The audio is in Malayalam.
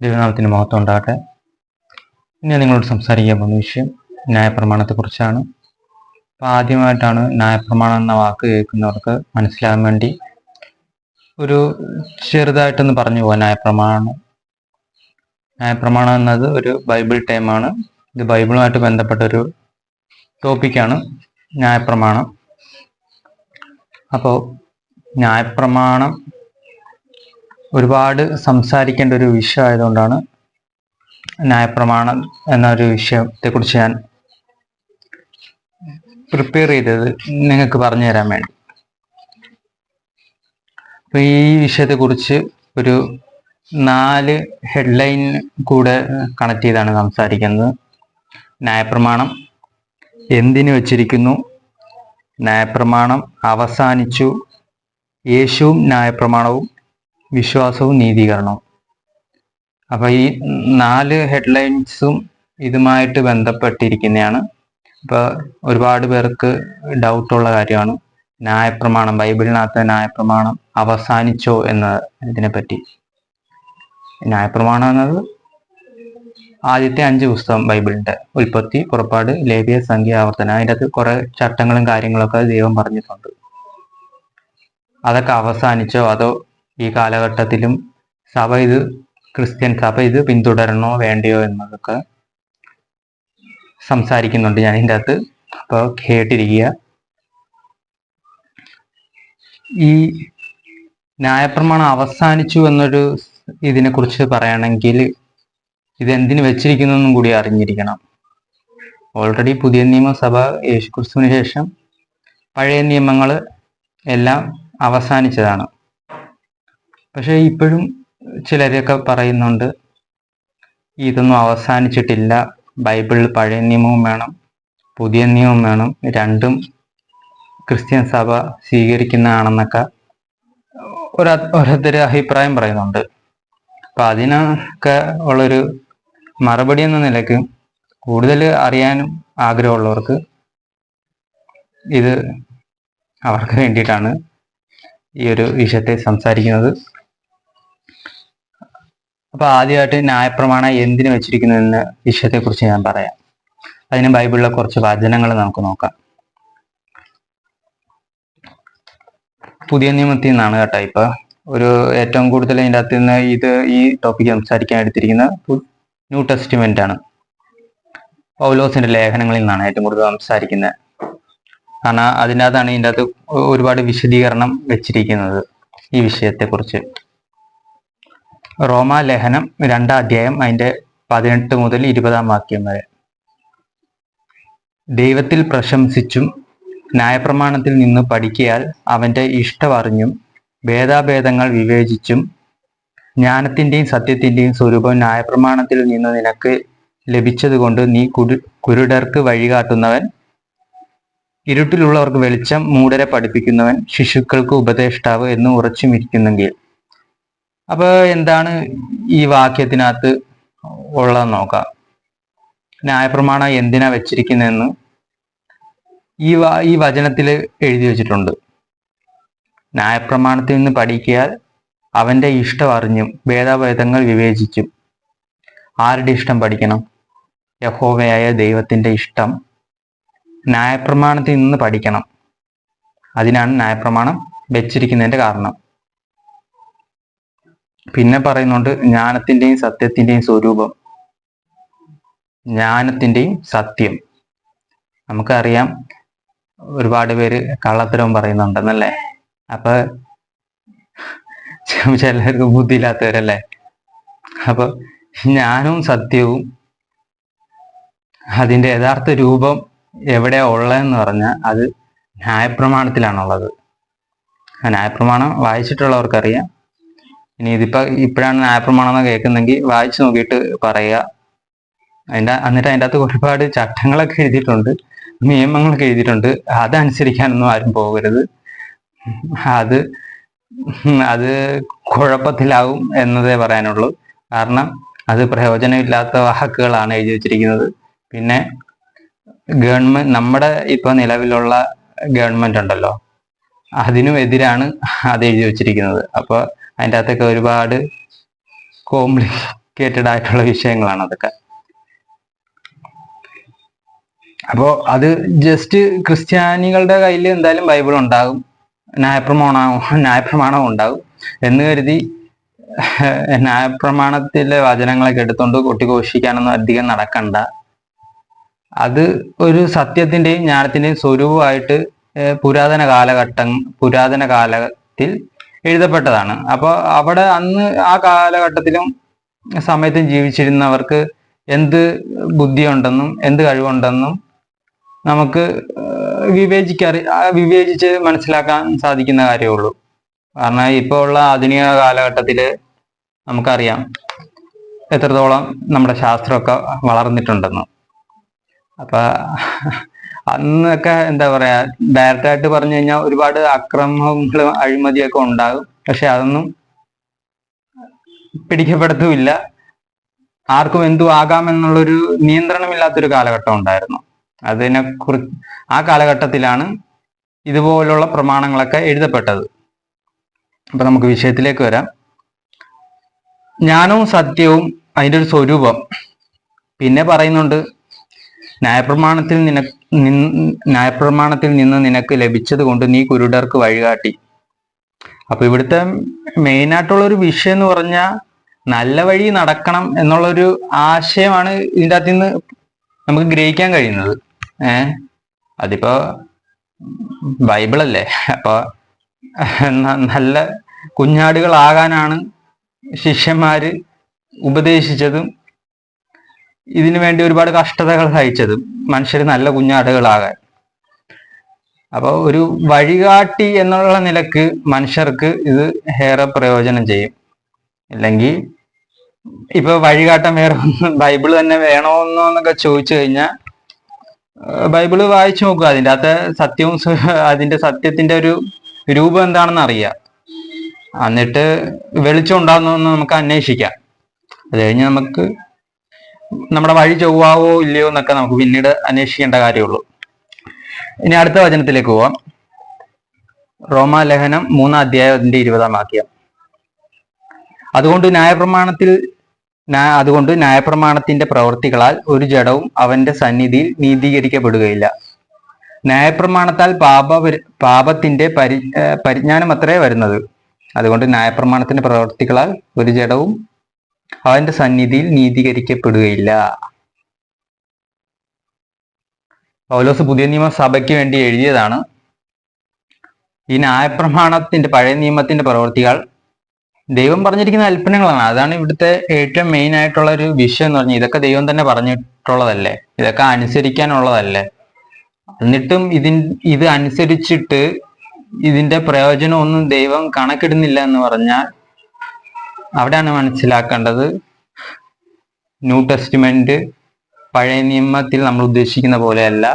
ദൈവനാമത്തിന് മഹത്വം ഉണ്ടാകട്ടെ. ഇനി ഞാൻ നിങ്ങളോട് സംസാരിക്കാൻ പോകുന്ന വിഷയം ന്യായപ്രമാണത്തെക്കുറിച്ചാണ്. അപ്പോൾ ആദ്യമായിട്ടാണ് ന്യായപ്രമാണം എന്ന വാക്ക് കേൾക്കുന്നവർക്ക് മനസ്സിലാകാൻ വേണ്ടി ഒരു ചെറുതായിട്ടൊന്ന് പറഞ്ഞു പോകാം. ന്യായപ്രമാണം എന്നത് ഒരു ബൈബിൾ ടൈമാണ്. ഇത് ബൈബിളുമായിട്ട് ബന്ധപ്പെട്ട ഒരു ടോപ്പിക്കാണ് ന്യായപ്രമാണം. അപ്പോൾ ന്യായപ്രമാണം ഒരുപാട് സംസാരിക്കേണ്ട ഒരു വിഷയം ആയതുകൊണ്ടാണ് ന്യായപ്രമാണം എന്നൊരു വിഷയത്തെക്കുറിച്ച് ഞാൻ പ്രിപ്പയർ ചെയ്തത് നിങ്ങൾക്ക് പറഞ്ഞു തരാൻ വേണ്ടി. അപ്പോൾ ഈ വിഷയത്തെക്കുറിച്ച് ഒരു 4 ഹെഡ്ലൈൻ കൂടെ കണക്ട് ചെയ്താണ് സംസാരിക്കുന്നത്. ന്യായപ്രമാണം എന്തിനു വച്ചിരിക്കുന്നു, ന്യായപ്രമാണം അവസാനിച്ചു, യേശുവും ന്യായപ്രമാണവും, വിശ്വാസവും നീതീകരണവും. അപ്പോൾ ഈ 4 ഹെഡ്ലൈൻസും ഇതുമായിട്ട് ബന്ധപ്പെട്ടിരിക്കുന്നതാണ്. അപ്പോൾ ഒരുപാട് പേർക്ക് ഡൗട്ടുള്ള കാര്യമാണ് ന്യായപ്രമാണം, ബൈബിളിനകത്ത് ന്യായപ്രമാണം അവസാനിച്ചോ എന്ന ഇതിനെപ്പറ്റി. ന്യായപ്രമാണം എന്നത് ആദ്യത്തെ 5 പുസ്തകം ബൈബിളിൻ്റെ, ഉൽപ്പത്തി, പുറപ്പാട്, ലേവ്യ, സംഖ്യ, ആവർത്തനം. അതിൻ്റെ അകത്ത് കുറേ ചട്ടങ്ങളും കാര്യങ്ങളൊക്കെ ദൈവം പറഞ്ഞിട്ടുണ്ട്. അതൊക്കെ അവസാനിച്ചോ അതോ ഈ കാലഘട്ടത്തിലും ക്രിസ്ത്യൻ സഭ ഇത് പിന്തുടരണോ വേണ്ടയോ എന്നതൊക്കെ സംസാരിക്കുന്നുണ്ട് ഞാൻ ഇതിൻ്റെ അകത്ത്. അപ്പോൾ കേട്ടിരിക്കുക. ഈ ന്യായപ്രമാണം അവസാനിച്ചു എന്നൊരു ഇതിനെക്കുറിച്ച് പറയുകയാണെങ്കിൽ ഇതെന്തിനു വെച്ചിരിക്കുന്നു എന്നും കൂടി അറിഞ്ഞിരിക്കണം. ഓൾറെഡി പുതിയ നിയമസഭ യേശുക്രിസ്തുവിന് ശേഷം പഴയ നിയമങ്ങൾ എല്ലാം അവസാനിച്ചതാണ്. പക്ഷേ ഇപ്പോഴും ചിലരൊക്കെ പറയുന്നുണ്ട് ഇതൊന്നും അവസാനിച്ചിട്ടില്ല, ബൈബിളിൽ പഴയ നിയമവും വേണം പുതിയ നിയമവും വേണം, രണ്ടും ക്രിസ്ത്യൻ സഭ സ്വീകരിക്കുന്നതാണെന്നൊക്കെ ഓരോരുത്തർ അഭിപ്രായം പറയുന്നുണ്ട്. അപ്പം അതിനൊക്കെ ഉള്ളൊരു മറുപടി എന്ന നിലയ്ക്ക് കൂടുതൽ അറിയാനും ആഗ്രഹമുള്ളവർക്ക് ഇത് അവർക്ക് വേണ്ടിയിട്ടാണ് ഈ ഒരു വിഷയത്തെ സംസാരിക്കുന്നത്. അപ്പോൾ ആദ്യമായിട്ട് ന്യായപ്രമാണം എന്തിനു വെച്ചിരിക്കുന്നു എന്ന വിഷയത്തെക്കുറിച്ച് ഞാൻ പറയാം. അതിന് ബൈബിളിലെ കുറച്ച് വചനങ്ങൾ നമുക്ക് നോക്കാം. പുതിയ നിയമത്തിൽ നിന്നാണ് കേട്ടോ. ഇപ്പോൾ ഒരു ഏറ്റവും കൂടുതൽ അതിൻ്റെ അകത്ത് നിന്ന് ഈ ടോപ്പിക്ക് സംസാരിക്കാൻ എടുത്തിരിക്കുന്ന ന്യൂ ടെസ്റ്റ്മെന്റ് ആണ്. പൗലോസിന്റെ ലേഖനങ്ങളിൽ നിന്നാണ് ഏറ്റവും കൂടുതൽ സംസാരിക്കുന്നത്. കാരണം അതിനകത്താണ് ഇതിൻ്റെ അകത്ത് ഒരുപാട് വിശദീകരണം വെച്ചിരിക്കുന്നത് ഈ വിഷയത്തെക്കുറിച്ച്. റോമാ ലേഖനം 2-ാം അധ്യായം അതിൻ്റെ 18 മുതൽ 20-ാം വാക്യം വരെ. ദൈവത്തിൽ പ്രശംസിച്ചും ന്യായപ്രമാണത്തിൽ നിന്ന് പഠിക്കയാൽ അവൻ്റെ ഇഷ്ടമറിഞ്ഞും ഭേദാഭേദങ്ങൾ വിവേചിച്ചും ജ്ഞാനത്തിൻ്റെയും സത്യത്തിൻ്റെയും സ്വരൂപം ന്യായപ്രമാണത്തിൽ നിന്ന് നിനക്ക് ലഭിച്ചതുകൊണ്ട് നീ കുരുടർക്ക് വഴികാട്ടുന്നവൻ, ഇരുട്ടിലുള്ളവർക്ക് വെളിച്ചം, മൂഢരെ പഠിപ്പിക്കുന്നവൻ, ശിശുക്കൾക്ക് ഉപദേഷ്ടാവ് എന്ന് ഉറച്ചുമിരിക്കുന്നെങ്കിൽ. അപ്പോൾ എന്താണ് ഈ വാക്യത്തിനകത്ത് ഉള്ളത് നോക്കാം. ന്യായപ്രമാണം എന്തിനാ വെച്ചിരിക്കുന്നതെന്ന് ഈ വചനത്തിൽ എഴുതി വെച്ചിട്ടുണ്ട്. ന്യായപ്രമാണത്തിൽ നിന്ന് പഠിക്കിയാൽ അവൻ്റെ ഇഷ്ടം അറിഞ്ഞും ഭേദാഭേദങ്ങൾ വിവേചിച്ചും. ആരുടെ ഇഷ്ടം പഠിക്കണം? യഹോവയായ ദൈവത്തിൻ്റെ ഇഷ്ടം ന്യായപ്രമാണത്തിൽ നിന്ന് പഠിക്കണം. അതിനാണ് ന്യായപ്രമാണം വെച്ചിരിക്കുന്നതിൻ്റെ കാരണം. പിന്നെ പറയുന്നുണ്ട് ജ്ഞാനത്തിൻ്റെയും സത്യത്തിൻ്റെയും സ്വരൂപം. ജ്ഞാനത്തിൻ്റെയും സത്യം. നമുക്കറിയാം ഒരുപാട് പേര് കള്ളത്തരവും പറയുന്നുണ്ടെന്നല്ലേ. അപ്പൊ ചിലർക്ക് ബുദ്ധിയില്ലാത്തവരല്ലേ. അപ്പൊ ജ്ഞാനവും സത്യവും അതിൻ്റെ യഥാർത്ഥ രൂപം എവിടെയാ ഉള്ളതെന്ന് പറഞ്ഞാൽ അത് ന്യായപ്രമാണത്തിലാണുള്ളത്. ന്യായപ്രമാണം വായിച്ചിട്ടുള്ളവർക്കറിയാം. ഇനി ഇപ്പോഴാണ് ന്യായപ്രമാണം എന്ന് കേൾക്കുന്നെങ്കിൽ വായിച്ചു നോക്കിയിട്ട് പറയുക. എന്നിട്ട് അതിൻ്റെ അകത്ത് ഒരുപാട് ചട്ടങ്ങളൊക്കെ എഴുതിയിട്ടുണ്ട്, നിയമങ്ങളൊക്കെ എഴുതിയിട്ടുണ്ട്. അതനുസരിക്കാനൊന്നും ആരും പോകരുത്. അത് കുഴപ്പത്തിലാവും എന്നതേ പറയാനുള്ളൂ. കാരണം അത് പ്രയോജനമില്ലാത്ത വാക്കുകളാണ് എഴുതി വച്ചിരിക്കുന്നത്. പിന്നെ നമ്മുടെ ഇപ്പൊ നിലവിലുള്ള ഗവൺമെന്റ് ഉണ്ടല്ലോ, അതിനും എതിരാണ് അത് എഴുതി വച്ചിരിക്കുന്നത്. അപ്പോൾ അതിൻ്റെ അകത്തൊക്കെ ഒരുപാട് ആയിട്ടുള്ള വിഷയങ്ങളാണ് അതൊക്കെ. അപ്പോൾ അത് ജസ്റ്റ് ക്രിസ്ത്യാനികളുടെ കയ്യിൽ എന്തായാലും ബൈബിൾ ഉണ്ടാകും, ന്യായപ്രമാണവും ഉണ്ടാകും എന്ന് കരുതി ന്യായപ്രമാണത്തിലെ വചനങ്ങളൊക്കെ എടുത്തുകൊണ്ട് കൊട്ടിഘോഷിക്കാനൊന്നും അധികം നടക്കണ്ട. അത് ഒരു സത്യത്തിന്റെയും ജ്ഞാനത്തിന്റെയും സ്വരൂപമായിട്ട് പുരാതന കാലത്തിൽ എഴുതപ്പെട്ടതാണ്. അപ്പോൾ അവിടെ അന്ന് ആ കാലഘട്ടത്തിലും സമയത്തും ജീവിച്ചിരുന്നവർക്ക് എന്ത് ബുദ്ധിയുണ്ടെന്നും എന്ത് കഴിവുണ്ടെന്നും നമുക്ക് വിവേചിച്ച് മനസ്സിലാക്കാൻ സാധിക്കുന്ന കാര്യമുള്ളൂ. കാരണം ഇപ്പോൾ ഉള്ള ആധുനിക കാലഘട്ടത്തില് നമുക്കറിയാം എത്രത്തോളം നമ്മുടെ ശാസ്ത്രമൊക്കെ വളർന്നിട്ടുണ്ടെന്ന്. അപ്പൊ അന്നൊക്കെ എന്താ പറയാ, ഡയറക്റ്റായിട്ട് പറഞ്ഞു കഴിഞ്ഞാൽ ഒരുപാട് അക്രമങ്ങളും അഴിമതിയൊക്കെ ഉണ്ടാകും. പക്ഷെ അതൊന്നും പിടിക്കപ്പെടുത്തുമില്ല. ആർക്കും എന്തു ആകാമെന്നുള്ളൊരു നിയന്ത്രണമില്ലാത്തൊരു കാലഘട്ടം ഉണ്ടായിരുന്നു. ആ കാലഘട്ടത്തിലാണ് ഇതുപോലുള്ള പ്രമാണങ്ങളൊക്കെ എഴുതപ്പെട്ടത്. അപ്പൊ നമുക്ക് വിഷയത്തിലേക്ക് വരാം. ജ്ഞാനവും സത്യവും അതിൻ്റെ ഒരു സ്വരൂപം. പിന്നെ പറയുന്നുണ്ട്, ന്യായപ്രമാണത്തിൽ നിന്ന് നിനക്ക് ലഭിച്ചത് കൊണ്ട് നീ കുരുടർക്ക് വഴികാട്ടി. അപ്പൊ ഇവിടുത്തെ മെയിനായിട്ടുള്ള ഒരു വിഷയം എന്ന് പറഞ്ഞാൽ നല്ല വഴി നടക്കണം എന്നുള്ളൊരു ആശയമാണ് ഇതിൻ്റെ അകത്ത് നിന്ന് നമുക്ക് ഗ്രഹിക്കാൻ കഴിയുന്നത്. അതിപ്പോ ബൈബിളല്ലേ, അപ്പൊ നല്ല കുഞ്ഞാടുകളാകാനാണ് ശിഷ്യന്മാര് ഉപദേശിച്ചതും ഇതിനു വേണ്ടി ഒരുപാട് കഷ്ടതകൾ സഹിച്ചതും മനുഷ്യർ നല്ല കുഞ്ഞാടുകളാകാൻ. അപ്പൊ ഒരു വഴികാട്ടി എന്നുള്ള നിലക്ക് മനുഷ്യർക്ക് ഇത് ഏറെ പ്രയോജനം ചെയ്യും. ഇല്ലെങ്കിൽ ഇപ്പൊ വഴികാട്ടാൻ വേറെ ബൈബിള് തന്നെ വേണമെന്നൊക്കെ ചോദിച്ചു കഴിഞ്ഞാൽ ബൈബിള് വായിച്ചു നോക്കുക, അതിൻ്റെ അകത്തെ അതിന്റെ സത്യത്തിന്റെ ഒരു രൂപം എന്താണെന്ന് അറിയാം. എന്നിട്ട് വെളിച്ചം ഉണ്ടാകുന്നതെന്ന് നമുക്ക് അന്വേഷിക്കാം. അത് കഴിഞ്ഞ് നമുക്ക് നമ്മുടെ വഴി ചൊവ്വാവോ ഇല്ലയോ എന്നൊക്കെ നമുക്ക് പിന്നീട് അന്വേഷിക്കേണ്ട കാര്യമുള്ളൂ. ഇനി അടുത്ത വചനത്തിലേക്ക് പോവാം. റോമാലേഖനം 3-ാം അധ്യായം 20-ാം വാക്യം. അതുകൊണ്ട് ന്യായപ്രമാണത്തിന്റെ പ്രവൃത്തികളാൽ ഒരു ജഡവും അവന്റെ സന്നിധിയിൽ നീതീകരിക്കപ്പെടുകയില്ല. ന്യായപ്രമാണത്താൽ പാപത്തിന്റെ പരിജ്ഞാനം അത്രേ വരുന്നത്. അതുകൊണ്ട് ന്യായപ്രമാണത്തിന്റെ പ്രവൃത്തികളാൽ ഒരു ജഡവും അവന്റെ സന്നിധിയിൽ നീതീകരിക്കപ്പെടുകയില്ല. പൗലോസ് പുതിയ നിയമ സഭയ്ക്ക് വേണ്ടി എഴുതിയതാണ്. ഈ ന്യായപ്രമാണത്തിന്റെ പഴയ നിയമത്തിന്റെ പ്രവൃത്തികൾ ദൈവം പറഞ്ഞിരിക്കുന്ന കൽപ്പനകളാണ്. അതാണ് ഇവിടുത്തെ ഏറ്റവും മെയിൻ ആയിട്ടുള്ള ഒരു വിഷയം എന്ന് പറഞ്ഞാൽ ഇതൊക്കെ ദൈവം തന്നെ പറഞ്ഞിട്ടുള്ളതല്ലേ, ഇതൊക്കെ അനുസരിക്കാനുള്ളതല്ലേ. എന്നിട്ടും ഇത് അനുസരിച്ചിട്ട് ഇതിന്റെ പ്രയോജനമൊന്നും ദൈവം കണക്കിടുന്നില്ല എന്ന് പറഞ്ഞാൽ അവിടെയാണ് മനസ്സിലാക്കേണ്ടത് ന്യൂ ടെസ്റ്റ്മെന്റ് പഴയ നിയമത്തിൽ നമ്മൾ ഉദ്ദേശിക്കുന്ന പോലെയല്ല.